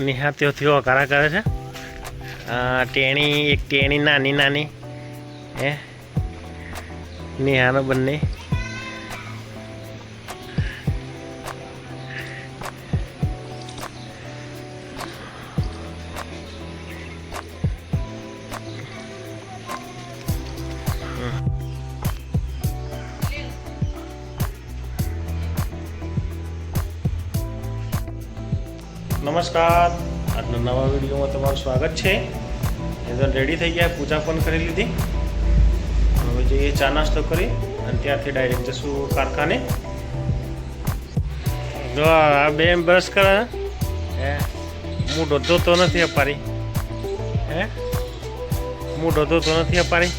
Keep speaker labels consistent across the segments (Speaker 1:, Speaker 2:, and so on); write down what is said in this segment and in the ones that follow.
Speaker 1: નિહા ત્યોથી વઘારા કરે છે. ટેણી એક ટેણી નાની નાની હે નિહાનો બંને નમસ્કાર. આજના નવા વિડીયોમાં તમારું સ્વાગત છે. એકદમ રેડી થઈ ગયા, પૂજા પણ કરી લીધી. હવે જઈએ ચા નાસ્તો કરી અને ત્યાંથી ડાયરેક્ટ જશું કારખાને. જો આ બેન બ્રશ કરે હે, મૂઢો ધોતો નથી અપારી હે, મૂઢો ધોતો નથી અપારી.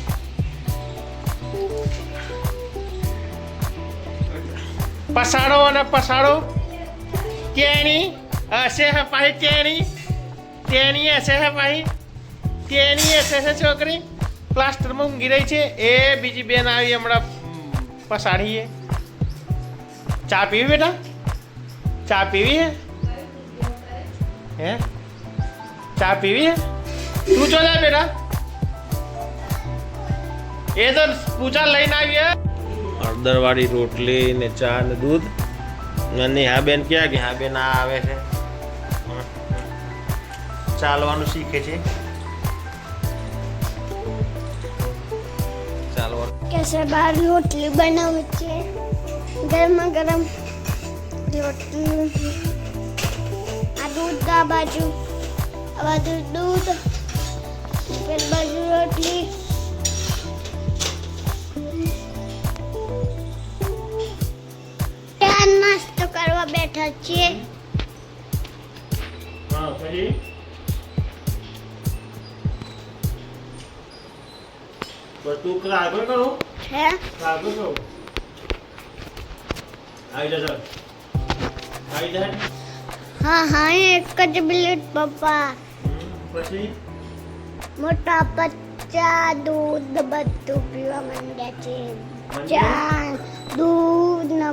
Speaker 1: પસાડો અને પસાડો કેણી હશે હે પાહી ટેણી ટેણી હશે હે પાહી ટેણી હશે હે છોકરી પ્લાસ્ટરમાં ઊંઘી રહી છે. એ બીજી બેન આવી હમણાં પસાડીએ. ચા પીવી બેટા? ચા પીવી હે? ચા પીવી હે? તું જો જા બેટા. એ તો પૂજા લઈને આવી હે. હળદરવાળી રોટલી ને ચા ને દૂધ. અને હા બેન ક્યાં ગયા? હા બેન આ આવે છે, ચાલવાનું શીખે છે. ચાલવાનું
Speaker 2: कैसे बाहर रोटली बनावे છે, ગરમા ગરમ રોટલી. આ દૂધ આ બાજુ, આ બાજુ દૂધ, પેલી બાજુ રોટલી. ત્યાં નાસ્તો કરવા બેઠા છીએ.
Speaker 1: હા પછી બસ તું આગળ કરો,
Speaker 2: હે
Speaker 1: આગળ કરો. આવી જા સર, આવી જા.
Speaker 2: હા હા, એક જ મિનિટ પપ્પા.
Speaker 1: પછી
Speaker 2: મોટા બચ્ચા દૂધ બધું પીવા માંડ્યા છે. ચા દૂધ ને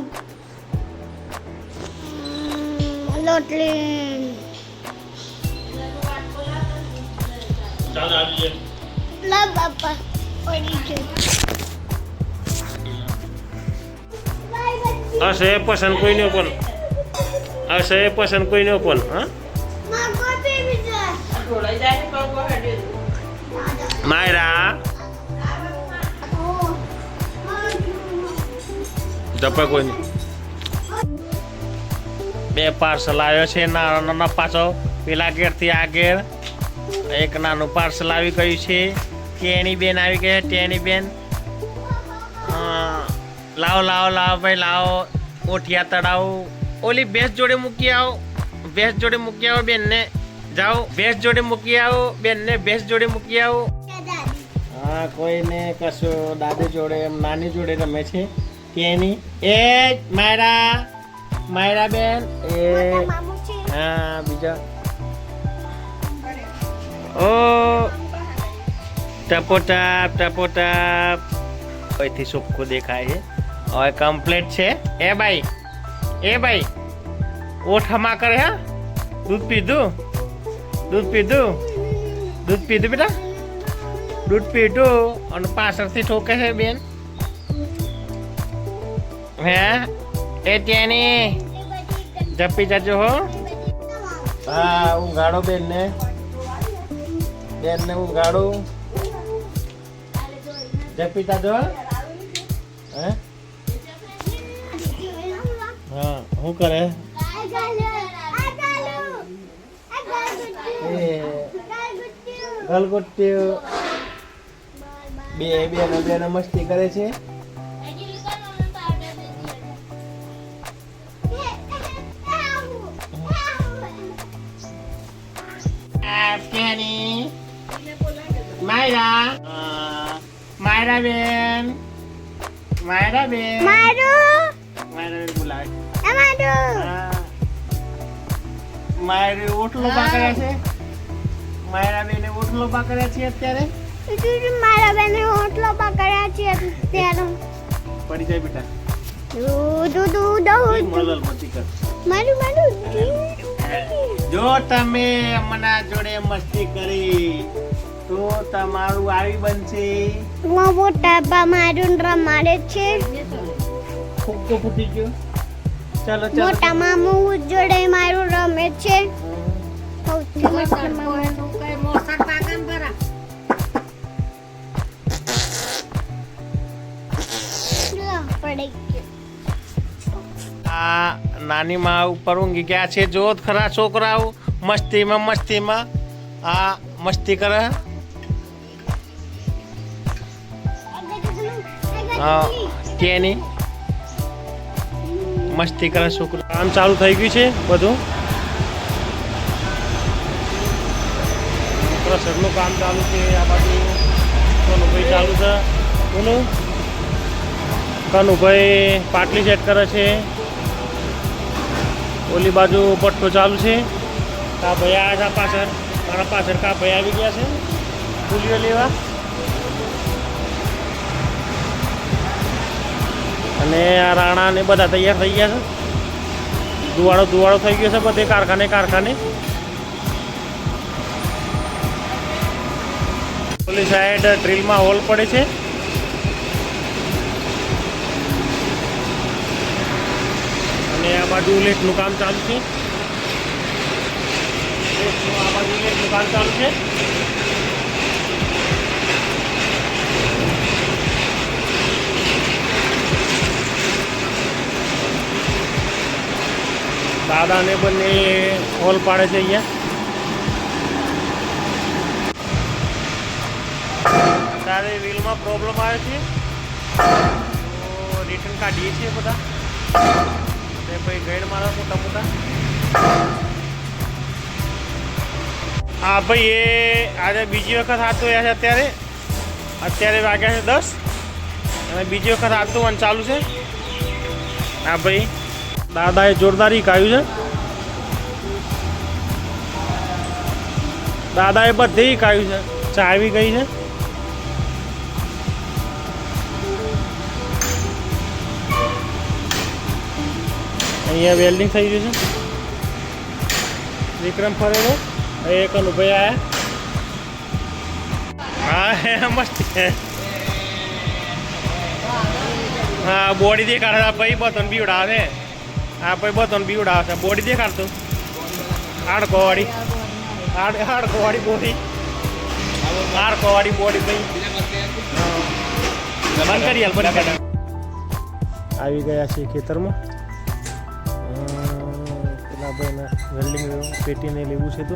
Speaker 2: રોટલી.
Speaker 1: ચાલ આવી
Speaker 2: લા બાપા પડી છે.
Speaker 1: હશે પસંદ કોઈ નહીં પણ, હશે પસંદ કોઈ નહીં પણ. હા માયરા જપા કોઈ નહીં. બે પાર્સલ આવ્યો છે નાના નાના પાછો પેલા ઘેરથી આ ઘેર. એક નાનું પાર્સલ આવી ગયું છે. ટેણી બેન આવી ગઈ. ટેણી બેન લાવો લાવો લાવો ભાઈ લાવો. ઓઠિયા તળાવ ઓલી ભેંસ જોડે મૂકી આવો, ભેંસ જોડે મૂકી આવો બેનને. જાઓ ભેંસ જોડે મૂકી આવો બેનને, ભેંસ જોડે મૂકી આવો. હા કોઈને કશું દાદી જોડે એમ નાની જોડે રમે છે. કેની એ માયરા માયરા બેન એ હા બીજા ઓ ટપોટાપ ટપોટાપ. અહીંથી ચોખ્ખું દેખાય છે. હવે કમ્પ્લીટ છે. એ ભાઈ ઓઠ હમા કરે. હા દૂધ પીધું, દૂધ પીધું, દૂધ પીધું બેટા, દૂધ પીધું. અને પાછળથી ઠોકે છે બેન. હે એ તેની જપી જજો હો. હા ઊંઘાડો બેનને, બેનને ઊંઘાડું. જપી જજો. હે હા શું કરે? ગલગોટ્યું. બે બેનો મસ્તી કરે છે. માયરા માયરા બેન, માયરા બેન, માયરા બેન બોલાવે. માયરે ઓટલો પાકડ્યા છે. માયરા બેને ઓટલો પાકડ્યા છે અત્યારે.
Speaker 2: મારા બેને ઓટલો પકડ્યા છે અત્યારે.
Speaker 1: પડી જાય બેટા.
Speaker 2: દૂધ દૂધ દૂધ
Speaker 1: મદલ મતી કર.
Speaker 2: મારું
Speaker 1: જો તમે અમારા જોડે મસ્તી કરી તો તમારું આવી બનશે.
Speaker 2: મોટા બા મારું રમાડે છે.
Speaker 1: ફૂગો ફૂટી ગયો. ચાલો ચાલો.
Speaker 2: મોટા મામુ જોડે મારું રમે છે. સૌથી મોટા મામા પડી ગયું.
Speaker 1: આ નાની માં ઉપર ઊંઘી ગયા છે. જો ખરા છોકરાઓ મસ્તીમાં આ મસ્તી કરે. કેની મસ્તી કરે છોકરો. કામ ચાલુ થઈ ગયું છે બધું. સરનું કામ ચાલુ છે. આ બાજુ કનુભાઈ ચાલુ છે. કનુભાઈ પાટલી સેટ કરે છે. ઓલી બાજુ પટ્ટો ચાલુ છે. કા ભાઈ આ પાછળ મારા પાછળ કા ભાઈ આવી ગયા છે ફૂલીઓ લેવા. અને આ રાણા ને બધા તૈયાર થઈ ગયા છે. ધુવાડો થઈ ગયો છે બધે કારખાને. ઓલી સાઈડ ડ્રીલમાં હોલ પડે છે. અને આ બાજુ લેટનું કામ ચાલુ છે. દાદાને બંને હોલ પાડે છે અહીંયા. તારે વ્હીલમાં પ્રોબ્લેમ આવે છે તો રિટર્ન કાઢીએ છીએ બધા. અને ભાઈ ગેડ મારા મોટા. હા ભાઈ એ આજે બીજી વખત હાથ ધોયા છે. અત્યારે વાગ્યા છે 10 અને બીજી વખત હાથ ધોવાનું ચાલુ છે. હા ભાઈ દાદાએ જોરદારી કાઢ્યું છે. દાદાએ બધે કાઢ્યું છે. ચા આવી ગઈ છે. અહીંયા વેલ્ડિંગ થઈ ગયું છે. વિક્રમ ફરેલો એક અનુભાઈ આયા. હા મસ્ત. હા બોડી દેખાડે ભાઈ બતન બીવડાવે. હા ભાઈ બતન બીવડાવે છે. બોડી દેખાડતું હાડકોવાળી બોડી. હાડકોવાળી બોડી ભાઈ બંધ કરી હાલ. આવી ગયા છે ખેતરમાં. પેલા ભાઈને વેલ્ડિંગ પેટીને લેવું છે તો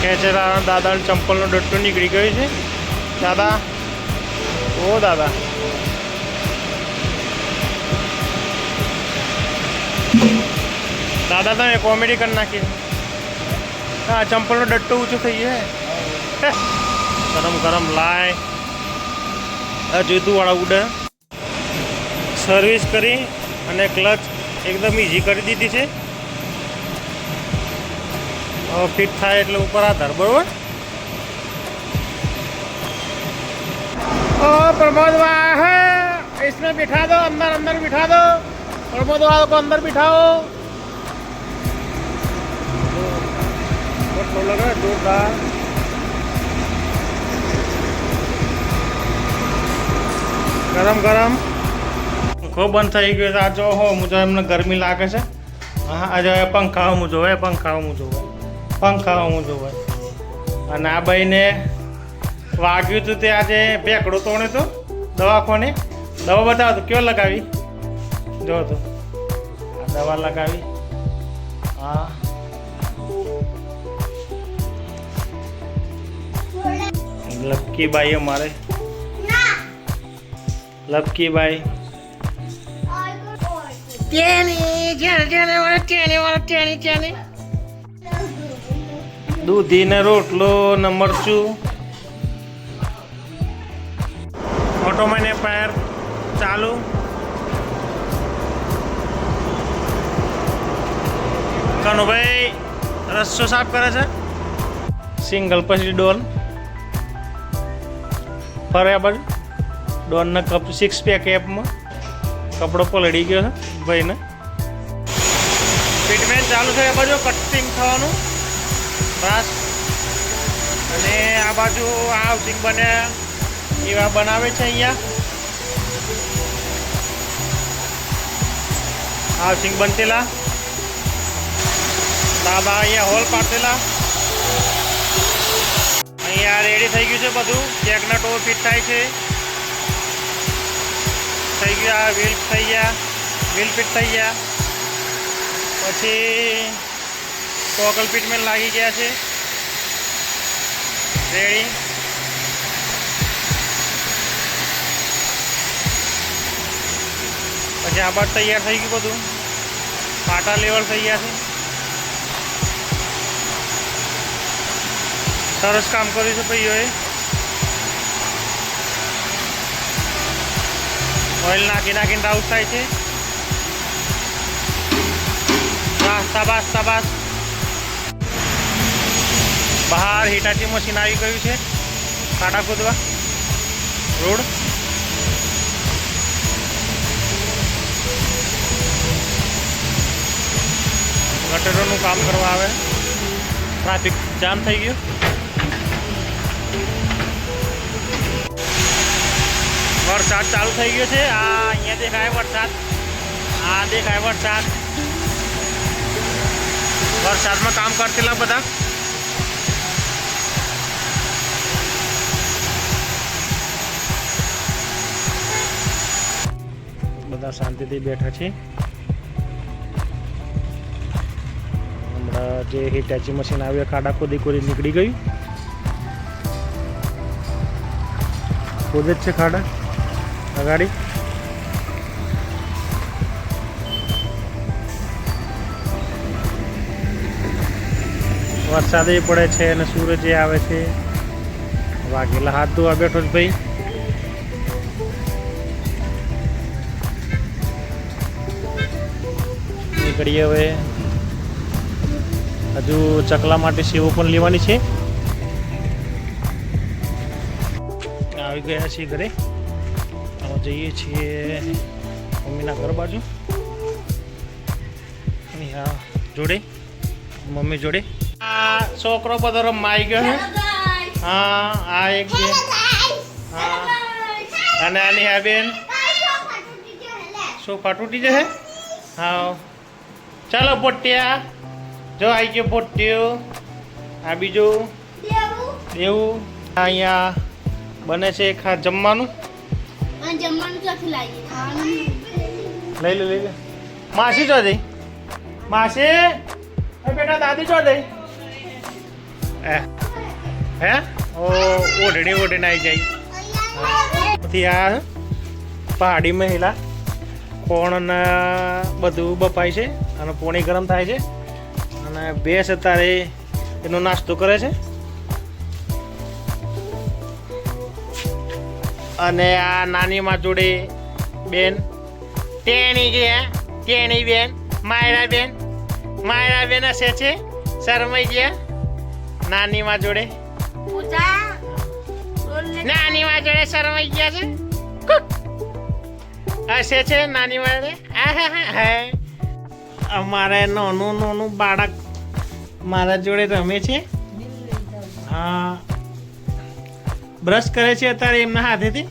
Speaker 1: ખેંચેલા દાદાને ચંપલનો ડટ્ટો નીકળી ગયો છે. દાદા ઓ દાદા તમે કોમેડી કરી નાખી. હા ચંપલનો ડટ્ટો ઊંચો થઈ ગયો. ગરમ લાય જુદું વાળા ઉડે. સર્વિસ કરી અને ક્લચ એકદમ ઇઝી કરી દીધી છે. હવે ફિટ થાય એટલે ઉપર આધાર બરોબર. प्रमोद है इसमें बिठा दो. अंदर बिठा दो. प्रमोद वालों को अंदर बिठाओ. बहुत लगा जोरदार. गरम खूब बंद થઈ ગયો. આ જો હો મુજો એમને ગરમી લાગે છે. હા આજે પંખા મુજો અને આ ભાઈને વાગ્યું હતું તે આજે પેકડો તોડે તો દવાખાને. દવા બતાવો તો કયો લગાવી જો તો આ દવા લગાવી. હા લપકીબાઈ અમારે લપકીબાઈ દૂધી ને રોટલો ને મરચું. ઓટોમેને પેર ચાલુ. કનુભાઈ રસ્સો સાફ કરે છે સિંગલ પછી ડોન ફરે આ બાજુ ડોનના કપ 6 પેક એપમાં કપડો પલળી ગયો છે ભાઈને ટ્રીટમેન્ટ ચાલુ છે આ બાજુ કટિંગ થવાનું બસ અને આ બાજુ આ હાઉસિંગ બને એવા બનાવે છે અહીંયા હાઉસિંગ બનતેલા દાદા અહીંયા હોલ પાડતેલા અહીંયા રેડી થઈ ગયું છે બધું ચેકના ટોર ફિટ થાય છે થઈ ગયા વ્હીલ થઈ ગયા વ્હીલ ફિટ થઈ ગયા પછી ટોકલ ફિટમેન્ટ લાગી ગયા છે રેડી પછી આ બાદ તૈયાર થઈ ગયું બધું પાટા લેવલ થઈ ગયા છે સરસ કામ કર્યું છે ભાઈઓએ ઓઇલ નાખીને રાઉટ થાય છે શાબાશ શાબાશ બહાર હિટાચી મશીન આવી ગયું છે ખાડા ખોદવા રોડ ગટરોનું કામ કરવા આવે ટ્રાફિક જામ થઈ ગયું વરસાદ ચાલુ થઈ ગયો છે આ અહીંયા દેખાય વરસાદ આ દેખાય વરસાદ વરસાદમાં કામ કરતેલા બધા બધા શાંતિથી બેઠા છે હમણાં જે હિટાચી મશીન આવ્યું ખાડા ખોદી નીકળી ગયું ખોદે જ છે ખાડા અગાડી વરસાદ પડે છે અને સૂરજ આવે છે વાઘેલા હાથ ધોવા બેઠો જ ભાઈ નીકળીએ હવે હજુ ચકલા માટે સેવો પણ લેવાની છે આવી ગયા છીએ ઘરે જઈએ છીએ મમ્મીના ઘર બાજુ જોડે મમ્મી જોડે આ છોકરો બધો રમવા આવી ગયો છે હા આ એક બેન હા અને આની આ બેન સોફા તૂટી જશે હા ચાલો પોટિયા જો આવી ગયો પોટ્યો આ બીજું દેવું અહીંયા બને છે જમવાનું લઈ લે માસી જો દઈ માસી બેટા દાદી જો દઈ હે ઓ ઓઢણી ઓઢીને આવી જાય પછી આ પહાડી મહિલા કોણ બધું બપાય છે અને પોણી ગરમ થાય છે અને ભેંસ અત્યારે એનો નાસ્તો કરે છે અને આ નાની માં જોડે બેન ટેણી ગયા ટેણી બેન માયરા બેન હશે છે શરમાઈ ગયા નાની માં જોડે નાની માં જોડે શરમાઈ ગયા છે હશે છે નાની માં અમારે નાનું બાળક મારા જોડે રમે છે હા બ્રશ કરે છે અત્યારે એમના હાથેથી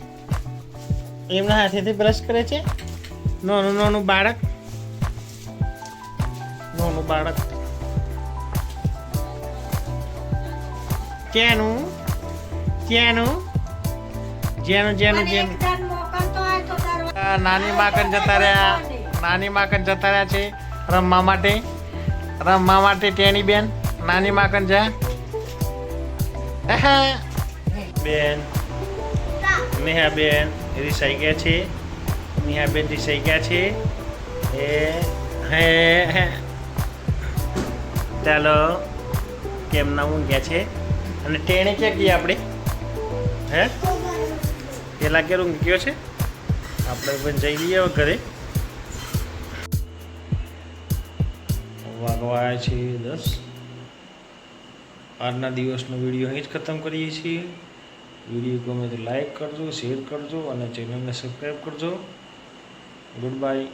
Speaker 1: બ્રશ કરે છે નાનું બાળક જેનું નાની માકન જતા રહ્યા છે રમવા માટે ટેણી બેન નાની માકન જા બેન નેહા બેન રીસાઈ ગયા છે એ હે ચાલો કેમના ઊંઘ્યા છે અને ટેણી ક્યાં ગઈ આપણે હે પેલા કે ઊંઘ ગયો છે આપણે પણ જઈ લઈએ ઘરે
Speaker 3: વાગવા આવ્યા છે 10. આજના દિવસનો વિડીયો અહીં જ ખતમ કરીએ છીએ. વિડીયો ગમે તો લાઈક કરજો, શેર કરજો અને ચેનલને સબસ્ક્રાઈબ કરજો. Good bye.